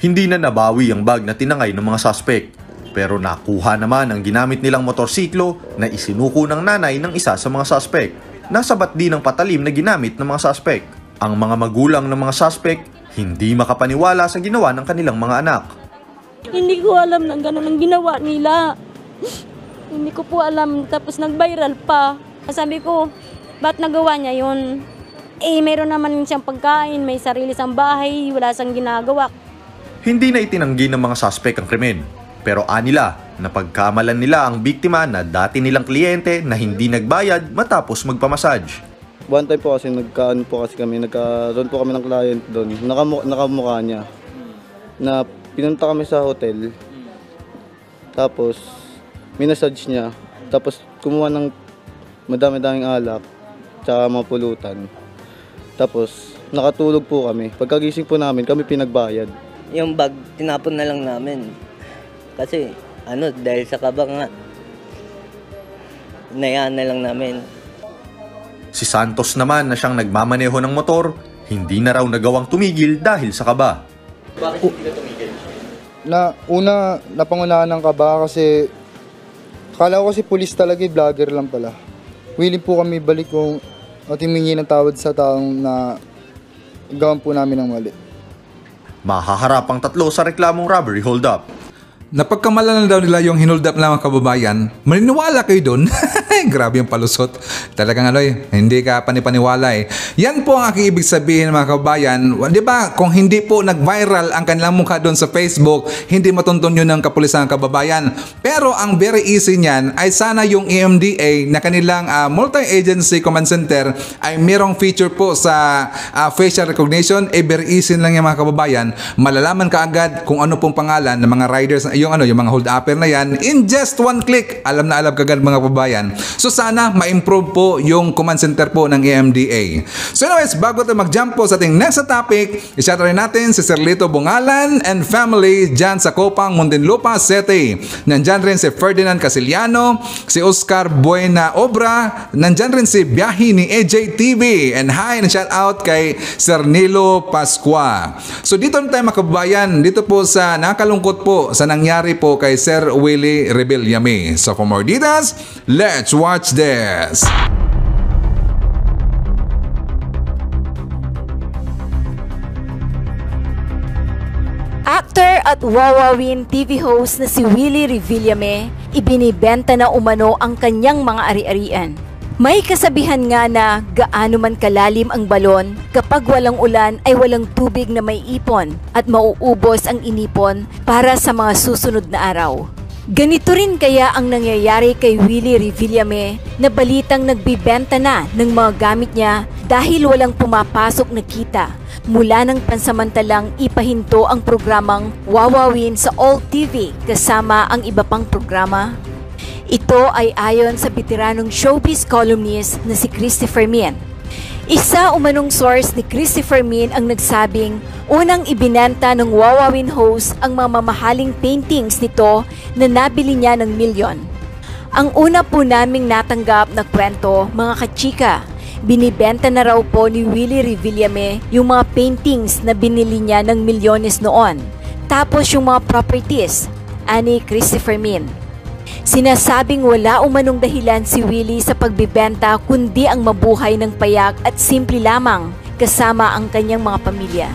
Hindi na nabawi ang bag na tinangay ng mga suspect, pero nakuha naman ang ginamit nilang motorsiklo na isinuko ng nanay ng isa sa mga suspect. Nasabat din ang patalim na ginamit ng mga suspect. Ang mga magulang ng mga suspect hindi makapaniwala sa ginawa ng kanilang mga anak. Hindi ko alam na gano'n ang ginawa nila. Hindi ko po alam, tapos nag-viral pa. Sabi ko, ba't nagawa niya yun? Eh, meron naman siyang pagkain, may sarili siyang bahay, wala siyang ginagawa. Hindi na itinanggi ng mga suspect ang krimen. Pero anila, napagkamalan nila ang biktima na dati nilang kliyente na hindi nagbayad matapos magpamassage. One time po kasi nagkaroon po kami ng client doon, nakamukha niya. Na pinunta kami sa hotel, tapos minasage niya, tapos kumuha ng madami-daming alak, tsaka mga pulutan. Tapos nakatulog po kami. Pagkagising po namin, kami pinagbayad. Yung bag, tinapon na lang namin. Kasi, dahil sa kaba nga, inayaan na lang namin. Si Santos naman na siyang nagmamaneho ng motor, hindi na raw nagawang tumigil dahil sa kaba. Bakit hindi ka tumigil? Una, napangunahan ng kaba kasi akala ko kasi pulis talaga, vlogger lang pala. Willing po kami balik kung at humingi ng tawad sa taong na gawan po namin ng mali. Mahaharap ang 3 sa reklamong robbery hold-up. Napagkamalan daw nila yung hinold up ng mga kababayan. Maniniwala kayo doon? Grabe yung palusot. Talagang hindi ka panipaniwala eh. Yan po ang aking ibig sabihin mga kababayan. Di ba, kung hindi po nag-viral ang kanilang mukha doon sa Facebook, hindi matuntun yun ng kapulisan ng kababayan. Pero ang very easy niyan ay sana yung EMDA na kanilang multi-agency command center ay merong feature po sa facial recognition. Very easy lang yung mga kababayan. Malalaman ka agad kung ano pong pangalan ng mga riders na yung mga hold upper na yan in just one click. Alam na alam kagad mga kababayan. So sana ma-improve po yung command center po ng EMDA. So anyways, bago tayo mag-jump po sa ating next topic, i-shout rin natin si Sir Lito Bungalan and family dyan sa Copang, Muntinlupa City. Nandyan rin si Ferdinand Casiliano, si Oscar Buena Obra, nandyan rin si Biyahi ni AJ TV, and hi and shout out kay Sir Nilo Pascua. So dito na tayo mga kababayan, dito po sa nakalungkot po sa nangyari po kay Sir Willie Rebillame. So for more details, let's watch this. Actor at Wawawin TV host na si Willie Rebillame, ibinibenta na umano ang kanyang mga ari-arian. May kasabihan nga na gaano man kalalim ang balon, kapag walang ulan ay walang tubig na may ipon at mauubos ang inipon para sa mga susunod na araw. Ganito rin kaya ang nangyayari kay Willie Rebillame na balitang nagbibenta na ng mga gamit niya dahil walang pumapasok na kita mula ng pansamantalang ipahinto ang programang Wawawin sa All TV kasama ang iba pang programa. Ito ay ayon sa veteranong showbiz columnist na si Christopher Min. Isa umanong source ni Christopher Min ang nagsabing unang ibinenta ng Wawawin host ang mga mamahaling paintings nito na nabili niya ng milyon. Ang una po naming natanggap na kwento, mga kachika, binibenta na raw po ni Willie Rebillame yung mga paintings na binili niya ng milyones noon. Tapos yung mga properties, ani Christopher Min. Sinasabing wala umanong dahilan si Willie sa pagbibenta kundi ang mabuhay ng payak at simple lamang kasama ang kanyang mga pamilya.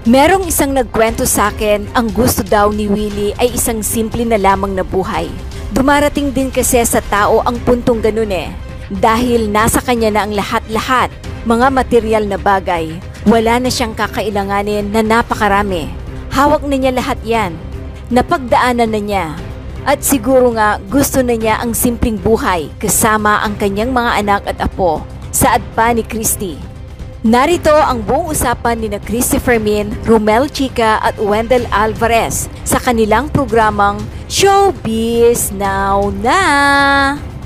Merong isang nagkwento sa akin ang gusto daw ni Willie ay isang simple na lamang na buhay. Dumarating din kasi sa tao ang puntong ganun dahil nasa kanya na ang lahat-lahat, mga material na bagay. Wala na siyang kakailanganin na napakarami. Hawak na niya lahat yan. Napagdaanan na niya. At siguro nga gusto na niya ang simpleng buhay kasama ang kanyang mga anak at apo, saad pa ni Christy. Narito ang buong usapan ni na Christopher Min, Romel Chica at Wendell Alvarez sa kanilang programang Showbiz Now Na!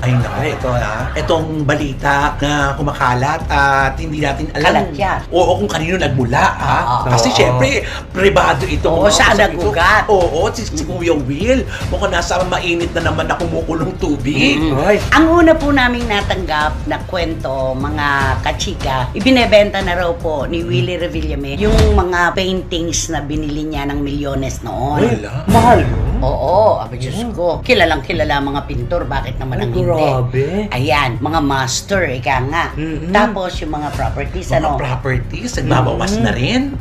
Ayun na, itong balita na kumakalat at hindi natin alam. Kalat yan. Oo, kung kanino nagmula, Kasi syempre, pribado ito. Oo, saan nagugat? Oo, si Kuya Will. Mukhang nasa mainit na naman na kumukulong tubig. Ang una po naming natanggap na kwento, mga kachika, ibinebenta na raw po ni Willie Rebillame yung mga paintings na binili niya ng milyones noon. Wala. Mahal yun? Oo, abi Diyos ko. Kilalang kilala mga pintor, bakit naman ang hindi? Grabe. Ayan, mga master, ika nga. Tapos yung mga properties, mga properties, nagbabawas na rin.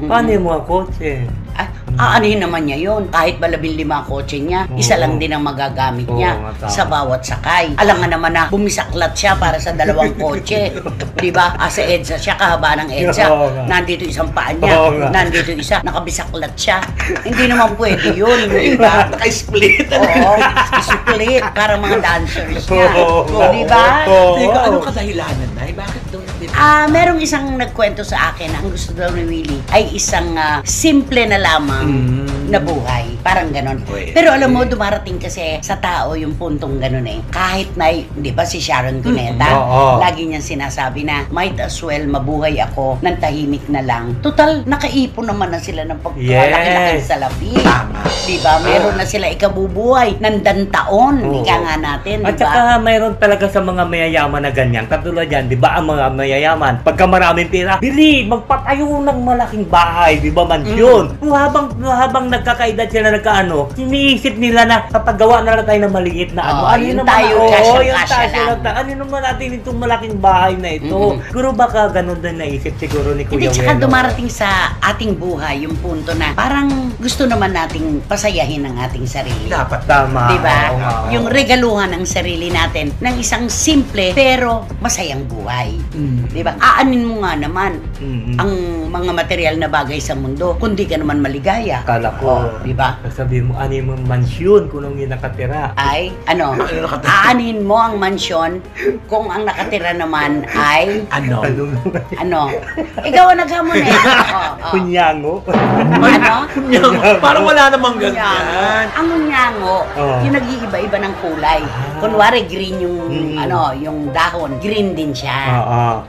Paano yung mga kotse? Aanihin naman niya yun. Kahit ba 15 kotse niya, isa lang din ang magagamit niya sa bawat sakay. Alam nga naman na bumisaklat siya para sa 2 kotse. Diba? Sa EDSA siya, kahaba ng EDSA. Nandito isang paa niya. Nandito isa, nakabisaklat siya. Hindi naman pwede yun. Diba? Naka-split. Oo, split. Para mga dancers niya. Diba? Teka, anong kadahilanan na? Bakit daw merong isang nagkwento sa akin, ang gusto daw ni Willie ay isang simple na lamang na buhay. Parang ganon. Pero alam mo, dumarating kasi sa tao yung puntong ganon Kahit na, di ba si Sharon Cuneta, lagi niyang sinasabi na, might as well mabuhay ako ng tahimik na lang. Total, nakaipon naman na sila ng pagkalaki-laki sa lapi. Di ba? Meron na sila ikabubuhay ng dantaon. Ika nga natin, At saka mayroon talaga sa mga mayayaman na ganyan. Katulad yan, di ba ang mga mayayaman, pagka maraming pera, bili, magpatayo ng malaking bahay, di ba, mansyon. Habang nagkakaedad sila nagkaano, iniisip nila na kapag gawa na lang tayo ng maliit na yung tayo, kasya lang. Ano naman natin itong malaking bahay na ito? Siguro baka ganun din naisip siguro ni Kuya Welo. Hindi, tsaka dumarating sa ating buhay yung punto na parang gusto naman nating pasayahin ang ating sarili. Dapat tama. Diba? Yung regaluhan ng sarili natin ng isang simple pero masayang buhay. Diba? Aanin mo nga naman ang mga material na bagay sa mundo kundi ka naman maligaya. Kala ko. Di ba? Sabihin mo, ani mo mansyon kung yung nakatira. Ay, aanin mo ang mansyon kung ang nakatira naman ay... Ano? Ikaw ang naghamon eh. Kunyango. Ano? Kunyango. Parang wala namang ganyan. Ang kunyango, yung nag-iiba-iba ng kulay. Kunwari, green yung, yung dahon. Green din siya.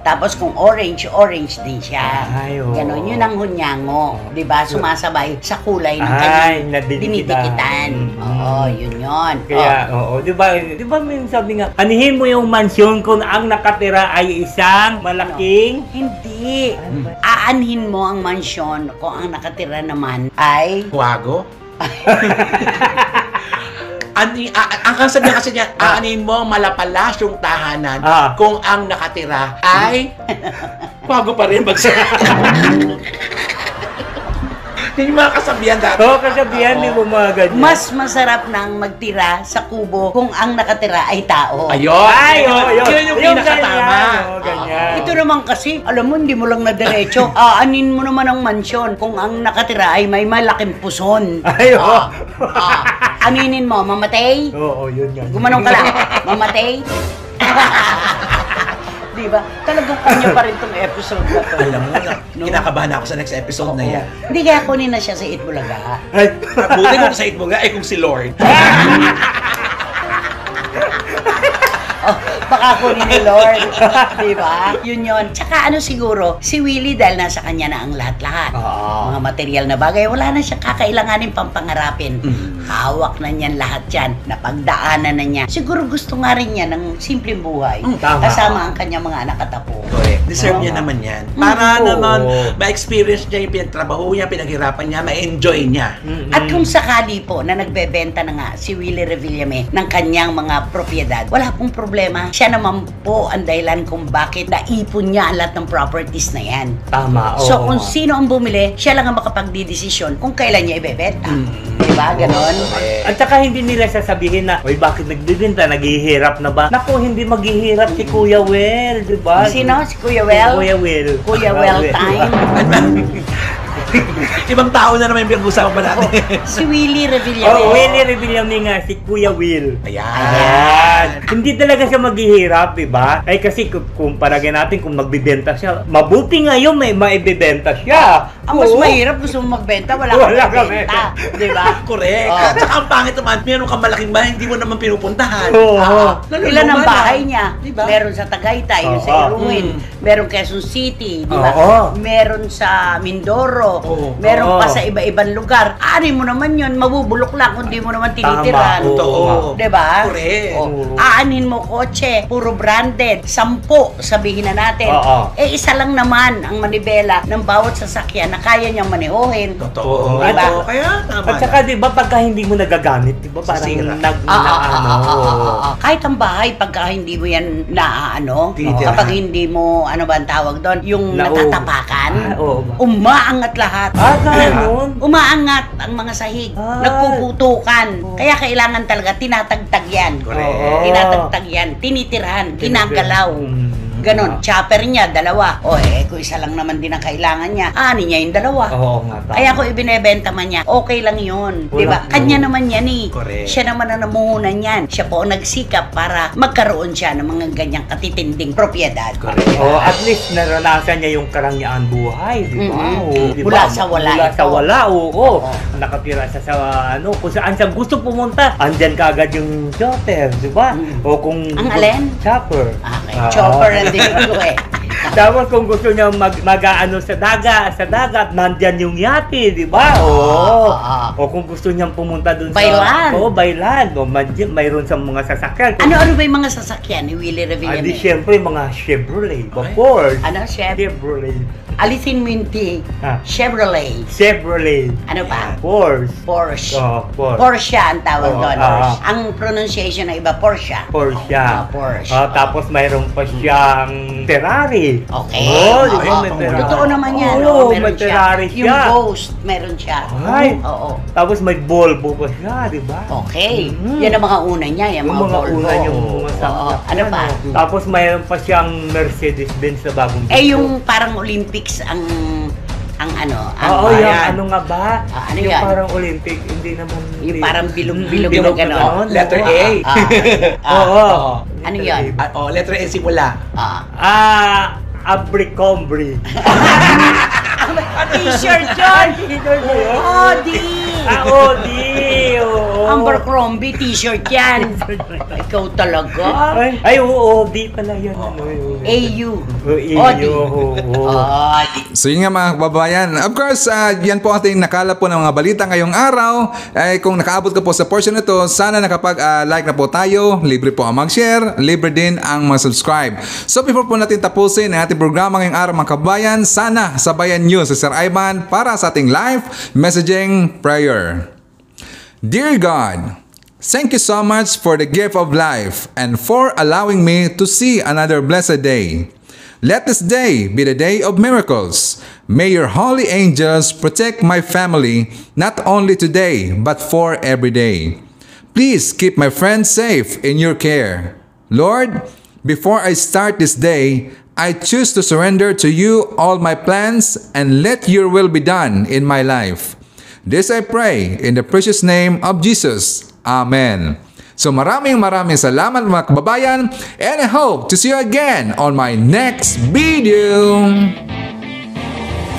Tapos kung orange, orange din siya. Ganon, yun ang hunyango. Diba? Sumasabay sa kulay ng kanyang dinidikitan. Oo, yun yun. Kaya, di ba may sabi nga, anihin mo yung mansyon kung ang nakatira ay isang malaking... Hindi. Aanhin mo ang mansyon kung ang nakatira naman ay... Huwago? Ang kasabihan kasi niya, aanin mo malapalas yung tahanan kung ang nakatira ay bago pa rin Yun yung mga kasabihan dati. Kasabihan ni mga ganyan. Mas masarap nang magtira sa kubo kung ang nakatira ay tao. Ayun! Yun yung pinakatama. Ito naman kasi, alam mo, hindi mo lang na diretso. Aanin mo naman ang mansyon kung ang nakatira ay may malaking puson. Aminin mo, mamatay? Oo, yun yan. Gumanong ka lang, mamatay? Diba? Talagang kanya pa rin itong episode na to. Alam mo, kinakabahan ako sa next episode na yan. Hindi kaya kunin na siya sa Itbulaga. Ay, buti kung sa Itbulaga, kung si Lord. Baka kunin ni Lord. Diba? Yun yun. Tsaka siguro, si Willie dahil nasa kanya na ang lahat-lahat. Mga material na bagay, wala na siya kakailanganin pang pangarapin. Hawak na niyan lahat yan. Napagdaanan na niya. Siguro gusto nga rin niya ng simpleng buhay. Kasama ang kanyang mga anak at apo. Correct. Deserve niya naman yan. Para naman ma-experience niya yung pinagtrabaho niya, pinaghirapan niya, ma-enjoy niya. At kung sakali po na nagbebenta na nga si Willie Revillame ng kanyang mga propiedad, wala pong problema. Siya naman po ang dahilan kung bakit naipon niya ang lahat ng properties na yan. Tama, So kung sino ang bumili, siya lang ang makapagdidesisyon kung kailan niya ibebenta. Diba? Ganon. At saka hindi nila sasabihin na, oy, bakit nagbibenta? Naghihirap na ba? Naku, hindi maghihirap si Kuya Well, diba? Sino? Si Kuya Well? Kuya Well. Kuya Well time. Ibang tao na naman yung pinag-usapan pa natin. Si Willie Revillame. Willie Revillame nga, si Kuya Will. Ayan. Hindi talaga siya maghihirap, diba? Ay kasi kung paragyan natin kung magbibenta siya, mabuti ngayon may maibibenta siya. Ang mas mahirap, gusto mo magbenta, wala kang magbenta. Diba? Correct. At saka ang pangit naman, meron kang malaking bahay, hindi mo naman pinupuntahan. Ilan ang bahay niya? Diba? Meron sa Tagaytay, yung sa Iruin. Meron Quezon City, diba? Meron sa Mindoro. Meron pa sa iba-ibang lugar. Ani mo naman yun, mabubulok lang kung di mo naman tinitiran. Diba? Correct. Aanin mo kotse, puro branded, 10 sabihin na natin. Isa lang naman ang manibela ng bawat sasakyan na kaya niyang manehohin. Totoo. Diba? Kaya tama. At saka diba pagka hindi mo nagagamit, diba parang kahit ang bahay pagka hindi mo yan kapag hindi mo, ano ba ang tawag doon, yung natatapakan, umaangat lahat. Umaangat ang mga sahig. Nagpuputukan. Kaya kailangan talaga tinatagtag yan. Tinatagtag yan. Tinitirhan. Kinagalaw. Ganon, chopper niya, 2. Kung isa lang naman din ang kailangan niya, ani niya yung 2. Kaya kung ibinebenta man niya, okay lang yun. Diba? Kanya naman yan eh. Siya naman ang namuhunan yan. Siya po ang nagsikap para magkaroon siya ng mga ganyang katitinding propiedad. At least naranasan niya yung karangyaan buhay, diba? Mula sa wala. Mula sa wala, nakatira siya sa kung saan siya gusto pumunta, andyan kaagad yung chopper, diba? O kung... Ang alin? Chopper. Chopper and Tapos kung gusto niya mag-ano sa dagat, nandyan yung yate, di ba? O kung gusto niyang pumunta dun by land. By land. Mayroon sa mga sasakyan. Ano ba yung mga sasakyan ni Willie Revillame? Siyempre, mga Chevrolet. Of course. Ano? Chevrolet. Alisin mo yung T. Chevrolet. Ano pa? Porsche. Porsche ang tawag doon. Ang pronunciation na iba, Porsche. Tapos mayroon pa siyang Ferrari. Okay. May Ferrari. Totoo naman yan. May Ferrari siya. Yung Ghost, meron siya. Tapos may Volvo pa siya, di ba? Okay. Yan ang mga una niya. Yung mga una niya. Ano pa? Tapos mayroon pa siyang Mercedes-Benz na bagong yung parang Olympics ang Ang ano? Oo, yung ano nga ba? Ano yung yan? parang Olympic, hindi naman... Yung parang bilog-bilog yung gano'n. Letter A. Oo. Ano yan? Letter A simula. Abercrombie. T-shirt yun! Odi! Abercrombie t-shirt yan. Ikaw talaga. Ay, Odi pala yun. AU. Odi. So yun nga mga kababayan, of course, yan po ating nakala po ng mga balita ngayong araw. Kung nakaabot ka po sa portion na to, sana nakapag-like na po tayo, libre po ang mag-share, libre din ang mag-subscribe. So before po natin tapusin ang ating programa ngayong araw mga kababayan, sana sabayan nyo si Sir Ivan para sa ating live messaging prayer. Dear God, thank you so much for the gift of life and for allowing me to see another blessed day. Let this day be the day of miracles. May your holy angels protect my family not only today but for every day. Please keep my friends safe in your care. Lord, before I start this day, I choose to surrender to you all my plans and let your will be done in my life. This I pray in the precious name of Jesus. Amen. So maraming salamat mga kababayan, and I hope to see you again on my next video.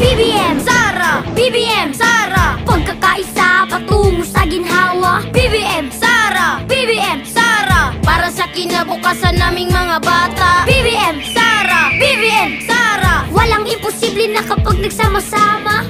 BBM Sara, BBM Sara, pagkakaisa patungo sa ginhawa. BBM Sara, BBM Sara, para sa kinabukasan naming mga bata. BBM Sara, BBM Sara, walang imposible na kapag nagsama-sama.